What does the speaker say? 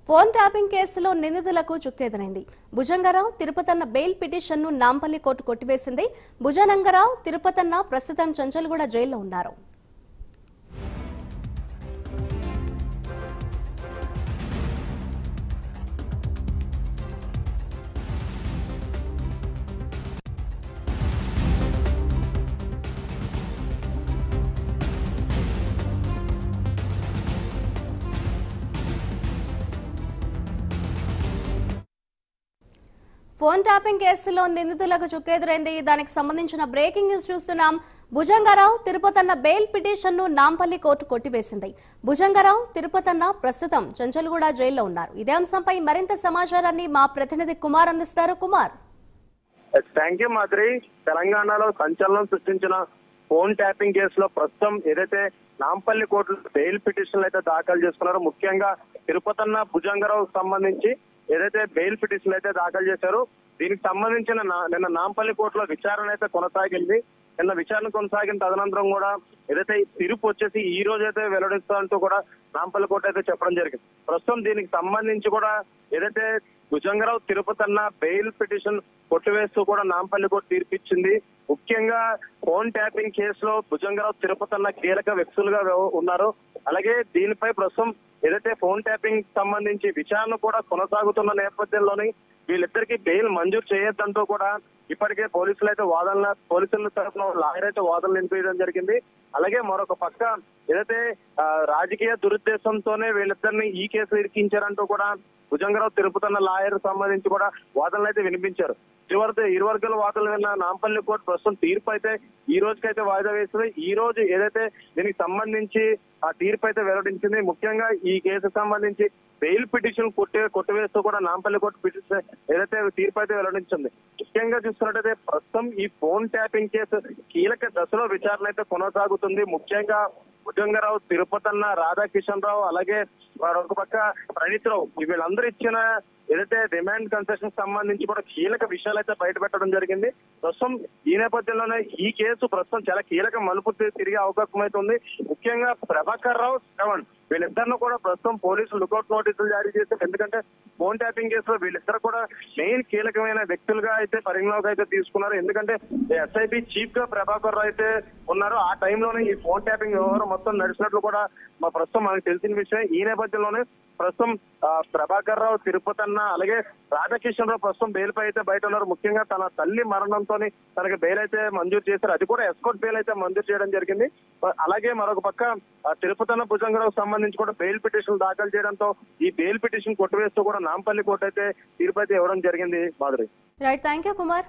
Phone tapping కేసులో నిందితులకు చుక్కెదురైంది. Bhujanga Rao Tirupathanna bail పిటిషన్ను నాంపల్లి కోర్టు కొట్టివేసింది. భుజంగరావు తిరుపతన్న ప్రస్తుతం చంచల్గూడ జైల్లో ఉన్నారు. ఫోన్ ట్యాపింగ్ కేసులో నిందితులకు చుక్కెదురైంది. దానికి సంబంధించిన బ్రేకింగ్ న్యూస్ చూస్తున్నాం. భుజంగరావు తిరుపతన్న బెయిల్ పిటిషన్ను నాంపల్లి కోర్టు కొట్టివేసింది. భుజంగరావు తిరుపతన్న ప్రస్తుతం చంచల్గూడ జైల్లో ఉన్నారు. ఇదే అంశంపై మరింత సమాచారాన్ని మా ప్రతినిధి కుమార్ అందిస్తారు. కుమార్. Thank you Madhuri. తెలంగాణలో సంచలనం సృష్టించిన ఫోన్ ట్యాపింగ్ కేసులో ప్రస్తుతం ఏదైతే నాంపల్లి కోర్టులో బెయిల్ పిటిషన్లు అయితే దాఖలు చేసుకున్నారో, ముఖ్యంగా తిరుపతన్న భుజంగరావుకు సంబంధించి ఏదైతే బెయిల్ పిటిషన్లు అయితే దాఖలు చేశారో దీనికి సంబంధించిన నిన్న నాంపల్లి కోర్టులో విచారణ అయితే కొనసాగింది. నిన్న విచారణ కొనసాగిన తదనంతరం కూడా ఏదైతే తీర్పు వచ్చేసి ఈ రోజు అయితే వెల్లడిస్తా అంటూ కూడా నాంపల్లి కోర్టు అయితే చెప్పడం జరిగింది. ప్రస్తుతం దీనికి సంబంధించి కూడా ఏదైతే భుజంగరావు తిరుపతన్న బెయిల్ పిటిషన్ కొట్టివేస్తూ కూడా నాంపల్లి కోర్టు తీర్పిచ్చింది. ముఖ్యంగా ఫోన్ ట్యాపింగ్ కేసులో భుజంగరావు తిరుపతన్న కీలక వ్యక్తులుగా ఉన్నారు. అలాగే దీనిపై ప్రస్తుతం ఏదైతే ఫోన్ ట్యాపింగ్ సంబంధించి విచారణ కూడా కొనసాగుతున్న నేపథ్యంలోని వీళ్ళిద్దరికీ బెయిల్ మంజూరు చేయొద్దంటూ కూడా ఇప్పటికే పోలీసుల తరఫున లాయర్ అయితే వాదనలు వినిపించడం జరిగింది. అలాగే మరొక పక్క ఏదైతే రాజకీయ దురుద్దేశంతోనే వీళ్ళిద్దరిని ఈ కేసులు ఇరికించారంటూ కూడా భుజంగరావు తిరుపతన్న లాయర్ సంబంధించి కూడా వాదనలు అయితే వినిపించారు. ఇరు వర్గాల వాదనలు విన్న నాంపల్లి కోర్టు ప్రస్తుతం తీర్పు అయితే ఈ రోజుకైతే వాయిదా వేసింది. ఈ రోజు ఏదైతే దీనికి సంబంధించి ఆ తీర్పు అయితే వెల్లడించింది. ముఖ్యంగా ఈ కేసుకు సంబంధించి బెయిల్ పిటిషన్ కొట్టివేస్తూ కూడా నాంపల్లి కోర్టు పిటిషన్ ఏదైతే తీర్పు అయితే వెల్లడించింది. ముఖ్యంగా చూస్తున్నట్టయితే ప్రస్తుతం ఈ ఫోన్ ట్యాపింగ్ కేసు కీలక దశలో విచారణ అయితే కొనసాగుతుంది. ముఖ్యంగా భుజంగరావు తిరుపతన్న, రాధాకిషన్ రావు, అలాగే మరొక పక్క ప్రణీత్ రావు వీళ్ళందరూ ఇచ్చిన ఏదైతే డిమాండ్ కన్సెషన్ సంబంధించి కూడా కీలక విషయాలు అయితే బయటపెట్టడం జరిగింది. ప్రస్తుతం ఈ నేపథ్యంలోనే ఈ కేసు ప్రస్తుతం చాలా కీలక మలుపు తిరిగే అవకాశం అయితే ఉంది. ముఖ్యంగా ప్రభాకర్ రావు, శ్రవణ్ వీళ్ళిద్దరిని కూడా ప్రస్తుతం పోలీసులు లుకౌట్ నోటీసులు జారీ చేశారు. ఎందుకంటే ఫోన్ ట్యాపింగ్ కేసులో వీళ్ళిద్దరు కూడా మెయిన్ కీలకమైన వ్యక్తులుగా అయితే పరిగణలోకి అయితే తీసుకున్నారు. ఎందుకంటే ఎస్ఐబి చీఫ్ గా ప్రభాకర్ రావు అయితే ఉన్నారు. ఆ టైంలోనే ఈ ఫోన్ ట్యాపింగ్ వ్యవహారం మొత్తం నడిచినట్లు కూడా ప్రస్తుతం మనకు తెలిసిన విషయం. ఈ నేపథ్యంలోనే ప్రస్తుతం ప్రభాకర్ రావు, తిరుపతన్న, అలాగే రాధాకిషన్ రావు ప్రస్తుతం బెయిల్ పై అయితే బయట ఉన్నారు. ముఖ్యంగా తన తల్లి మరణంతో తనకి బెయిల్ అయితే మంజూరు చేశారు. అది కూడా ఎస్కోట్ బెయిల్ అయితే మంజూరు చేయడం జరిగింది. అలాగే మరొక పక్క తిరుపతన్న భుజంగరావు సంబంధించి కూడా బెయిల్ పిటిషన్ దాఖలు చేయడంతో ఈ బెయిల్ పిటిషన్ కొట్టివేస్తూ కూడా నాంపల్లి కోర్టు అయితే తీర్పు అయితే ఇవ్వడం జరిగింది. Madhuri. Right, thank you Kumar.